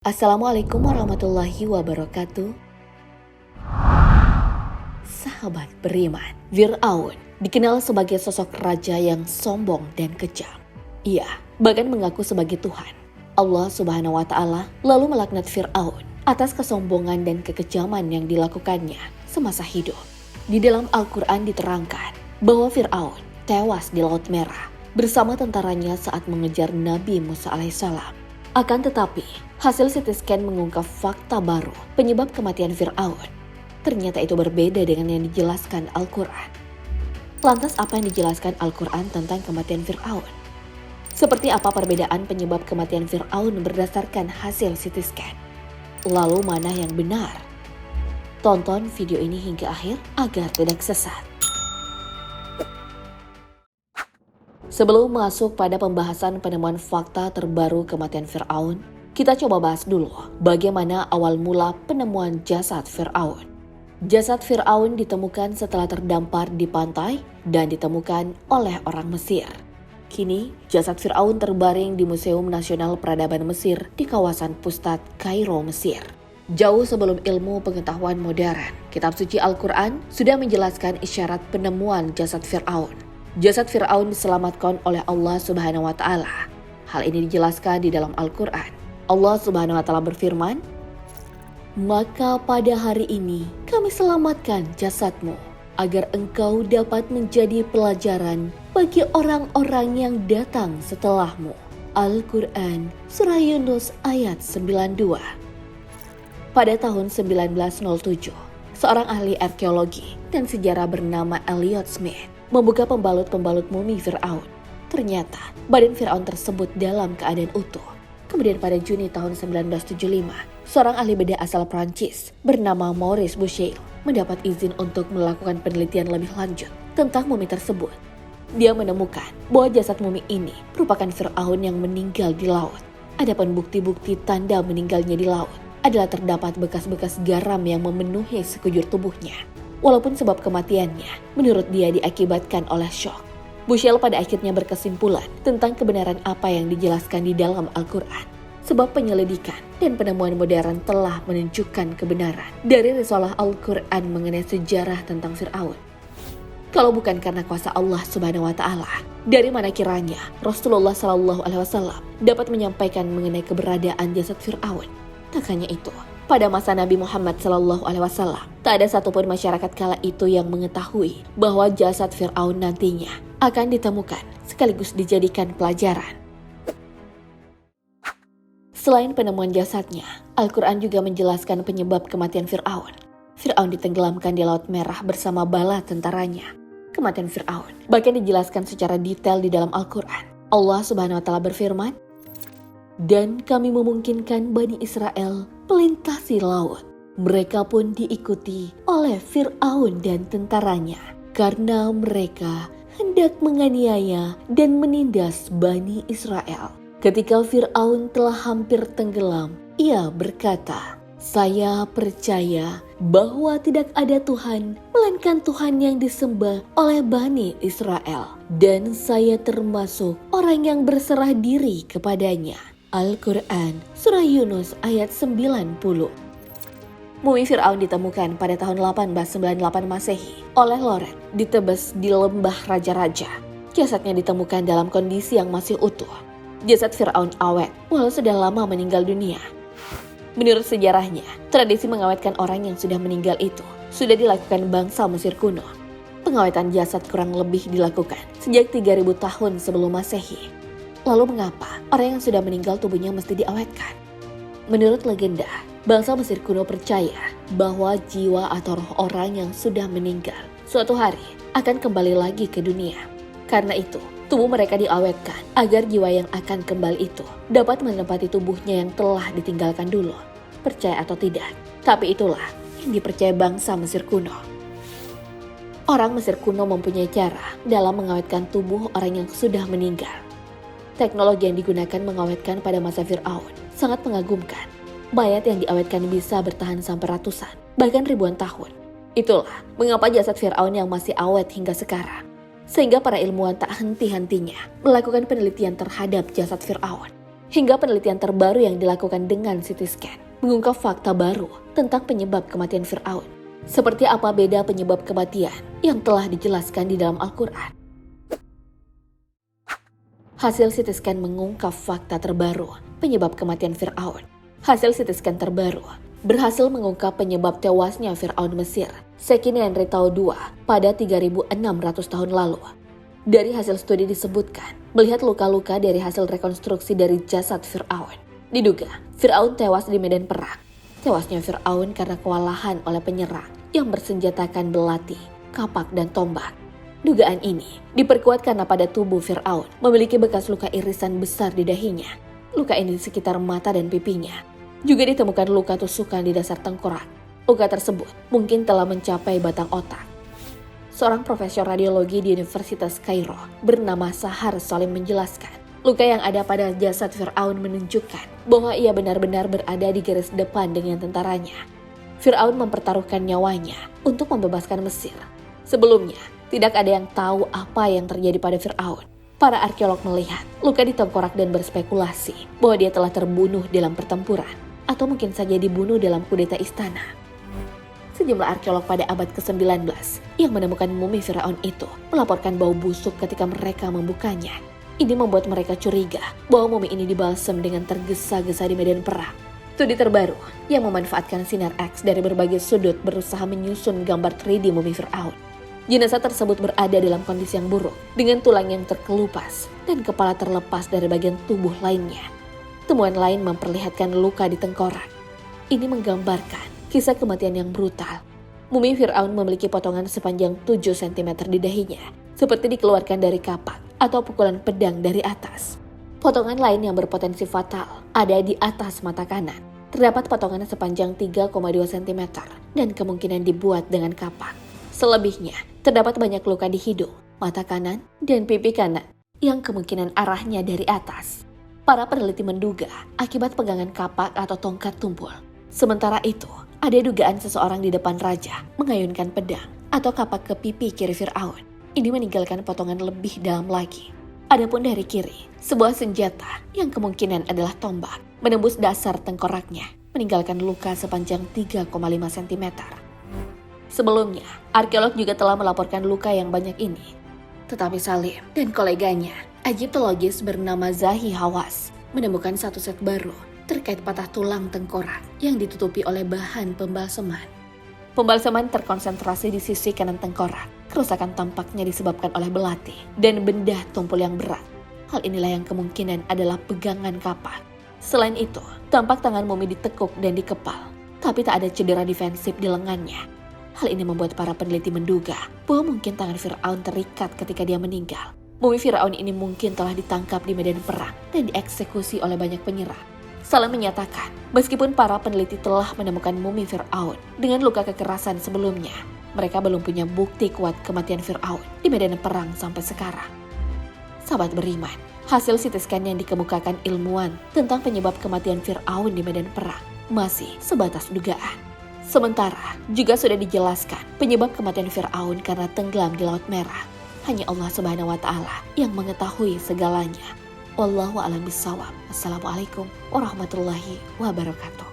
Assalamualaikum warahmatullahi wabarakatuh. Sahabat beriman, Fir'aun dikenal sebagai sosok raja yang sombong dan kejam. Ia bahkan mengaku sebagai Tuhan. Allah Subhanahu wa Ta'ala lalu melaknat Fir'aun atas kesombongan dan kekejaman yang dilakukannya semasa hidup. Di dalam Al-Quran diterangkan bahwa Fir'aun tewas di Laut Merah bersama tentaranya saat mengejar Nabi Musa alaihissalam. Akan tetapi, hasil CT scan mengungkap fakta baru penyebab kematian Fir'aun. Ternyata itu berbeda dengan yang dijelaskan Al-Quran. Lantas apa yang dijelaskan Al-Quran tentang kematian Fir'aun? Seperti apa perbedaan penyebab kematian Fir'aun berdasarkan hasil CT scan? Lalu mana yang benar? Tonton video ini hingga akhir agar tidak sesat. Sebelum masuk pada pembahasan penemuan fakta terbaru kematian Fir'aun, kita coba bahas dulu bagaimana awal mula penemuan jasad Fir'aun. Jasad Fir'aun ditemukan setelah terdampar di pantai dan ditemukan oleh orang Mesir. Kini, jasad Fir'aun terbaring di Museum Nasional Peradaban Mesir di kawasan Pustat, Kairo, Mesir. Jauh sebelum ilmu pengetahuan modern, kitab suci Al-Quran sudah menjelaskan isyarat penemuan jasad Fir'aun. Jasad Fir'aun diselamatkan oleh Allah Subhanahu wa Ta'ala. Hal ini dijelaskan di dalam Al-Quran. Allah Subhanahu wa Ta'ala berfirman, "Maka pada hari ini kami selamatkan jasadmu, agar engkau dapat menjadi pelajaran bagi orang-orang yang datang setelahmu." Al-Quran Surah Yunus ayat 92. Pada tahun 1907, seorang ahli arkeologi dan sejarah bernama Elliot Smith membuka pembalut-pembalut mumi Fir'aun. Ternyata badan Fir'aun tersebut dalam keadaan utuh. Kemudian pada Juni tahun 1975, seorang ahli bedah asal Prancis bernama Maurice Bucaille mendapat izin untuk melakukan penelitian lebih lanjut tentang mumi tersebut. Dia menemukan bahwa jasad mumi ini merupakan Fir'aun yang meninggal di laut. Adapun bukti-bukti tanda meninggalnya di laut adalah terdapat bekas-bekas garam yang memenuhi sekujur tubuhnya. Walaupun sebab kematiannya menurut dia diakibatkan oleh syok. Bucaille pada akhirnya berkesimpulan tentang kebenaran apa yang dijelaskan di dalam Al-Quran. Sebab penyelidikan dan penemuan modern telah menunjukkan kebenaran dari risalah Al-Quran mengenai sejarah tentang Fir'aun. Kalau bukan karena kuasa Allah Subhanahu wa Ta'ala, dari mana kiranya Rasulullah SAW dapat menyampaikan mengenai keberadaan jasad Fir'aun? Tak hanya itu, pada masa Nabi Muhammad SAW, tak ada satupun masyarakat kala itu yang mengetahui bahwa jasad Fir'aun nantinya akan ditemukan sekaligus dijadikan pelajaran. Selain penemuan jasadnya, Al-Quran juga menjelaskan penyebab kematian Fir'aun. Fir'aun ditenggelamkan di Laut Merah bersama bala tentaranya. Kematian Fir'aun bahkan dijelaskan secara detail di dalam Al-Quran. Allah Subhanahu wa Ta'ala berfirman, "Dan kami memungkinkan Bani Israel melintasi laut. Mereka pun diikuti oleh Fir'aun dan tentaranya, karena mereka hendak menganiaya dan menindas Bani Israel. Ketika Fir'aun telah hampir tenggelam, ia berkata, 'Saya percaya bahwa tidak ada Tuhan, melainkan Tuhan yang disembah oleh Bani Israel. Dan saya termasuk orang yang berserah diri kepadanya.'" Al-Quran Surah Yunus ayat 90. Mumi Fir'aun ditemukan pada tahun 1898 Masehi oleh Loren di Tebes di Lembah Raja-Raja. Jasadnya ditemukan dalam kondisi yang masih utuh. Jasad Fir'aun awet walau sudah lama meninggal dunia. Menurut sejarahnya, tradisi mengawetkan orang yang sudah meninggal itu sudah dilakukan bangsa Mesir kuno. Pengawetan jasad kurang lebih dilakukan sejak 3000 tahun sebelum Masehi. Lalu mengapa orang yang sudah meninggal tubuhnya mesti diawetkan? Menurut legenda, bangsa Mesir kuno percaya bahwa jiwa atau roh orang yang sudah meninggal suatu hari akan kembali lagi ke dunia. Karena itu, tubuh mereka diawetkan agar jiwa yang akan kembali itu dapat menempati tubuhnya yang telah ditinggalkan dulu. Percaya atau tidak, tapi itulah yang dipercaya bangsa Mesir kuno. Orang Mesir kuno mempunyai cara dalam mengawetkan tubuh orang yang sudah meninggal. Teknologi yang digunakan mengawetkan pada masa Fir'aun sangat mengagumkan. Mayat yang diawetkan bisa bertahan sampai ratusan, bahkan ribuan tahun. Itulah mengapa jasad Fir'aun yang masih awet hingga sekarang. Sehingga para ilmuwan tak henti-hentinya melakukan penelitian terhadap jasad Fir'aun. Hingga penelitian terbaru yang dilakukan dengan CT scan mengungkap fakta baru tentang penyebab kematian Fir'aun. Seperti apa beda penyebab kematian yang telah dijelaskan di dalam Al-Quran. Hasil CT scan mengungkap fakta terbaru penyebab kematian Fir'aun. Hasil CT scan terbaru berhasil mengungkap penyebab tewasnya Fir'aun Mesir, Sekinenretau II, pada 3.600 tahun lalu. Dari hasil studi disebutkan, melihat luka-luka dari hasil rekonstruksi dari jasad Fir'aun. Diduga, Fir'aun tewas di medan perang. Tewasnya Fir'aun karena kewalahan oleh penyerang yang bersenjatakan belati, kapak, dan tombak. Dugaan ini diperkuat karena pada tubuh Fir'aun memiliki bekas luka irisan besar di dahinya. Luka ini di sekitar mata dan pipinya. Juga ditemukan luka tusukan di dasar tengkorak. Luka tersebut mungkin telah mencapai batang otak. Seorang profesor radiologi di Universitas Kairo bernama Sahar Salim menjelaskan, luka yang ada pada jasad Fir'aun menunjukkan bahwa ia benar-benar berada di garis depan dengan tentaranya. Fir'aun mempertaruhkan nyawanya untuk membebaskan Mesir. Sebelumnya, tidak ada yang tahu apa yang terjadi pada Fir'aun. Para arkeolog melihat luka di tengkorak dan berspekulasi bahwa dia telah terbunuh dalam pertempuran atau mungkin saja dibunuh dalam kudeta istana. Sejumlah arkeolog pada abad ke-19 yang menemukan mumi Firaun itu melaporkan bau busuk ketika mereka membukanya. Ini membuat mereka curiga bahwa mumi ini dibalsem dengan tergesa-gesa di medan perang. Studi terbaru yang memanfaatkan sinar X dari berbagai sudut berusaha menyusun gambar 3D mumi Firaun. Jenazah tersebut berada dalam kondisi yang buruk, dengan tulang yang terkelupas dan kepala terlepas dari bagian tubuh lainnya. Temuan lain memperlihatkan luka di tengkorak. Ini menggambarkan kisah kematian yang brutal. Mumi Fir'aun memiliki potongan sepanjang 7 cm di dahinya, seperti dikeluarkan dari kapak atau pukulan pedang dari atas. Potongan lain yang berpotensi fatal ada di atas mata kanan. Terdapat potongan sepanjang 3,2 cm dan kemungkinan dibuat dengan kapak. Selebihnya, terdapat banyak luka di hidung, mata kanan, dan pipi kanan yang kemungkinan arahnya dari atas. Para peneliti menduga akibat pegangan kapak atau tongkat tumpul. Sementara itu, ada dugaan seseorang di depan raja mengayunkan pedang atau kapak ke pipi kiri Fir'aun. Ini meninggalkan potongan lebih dalam lagi. Adapun dari kiri, sebuah senjata yang kemungkinan adalah tombak menembus dasar tengkoraknya, meninggalkan luka sepanjang 3,5 cm. Sebelumnya, arkeolog juga telah melaporkan luka yang banyak ini. Tetapi Salim dan koleganya, Egiptologis bernama Zahi Hawass, menemukan satu set baru terkait patah tulang tengkorak yang ditutupi oleh bahan pembalseman. Pembalseman terkonsentrasi di sisi kanan tengkorak. Kerusakan tampaknya disebabkan oleh belati dan benda tumpul yang berat. Hal inilah yang kemungkinan adalah pegangan kapak. Selain itu, tampak tangan mumi ditekuk dan dikepal, tapi tak ada cedera defensif di lengannya. Hal ini membuat para peneliti menduga bahwa mungkin tangan Fir'aun terikat ketika dia meninggal. Mumi Fir'aun ini mungkin telah ditangkap di medan perang dan dieksekusi oleh banyak penyerang. Salim menyatakan, meskipun para peneliti telah menemukan mumi Fir'aun dengan luka kekerasan sebelumnya, mereka belum punya bukti kuat kematian Fir'aun di medan perang sampai sekarang. Sahabat beriman, hasil CT scan yang dikemukakan ilmuwan tentang penyebab kematian Fir'aun di medan perang masih sebatas dugaan. Sementara juga sudah dijelaskan penyebab kematian Fir'aun karena tenggelam di Laut Merah. Hanya Allah Subhanahu wa Ta'ala yang mengetahui segalanya. Wallahu a'lam bishawab. Wassalamualaikum warahmatullahi wabarakatuh.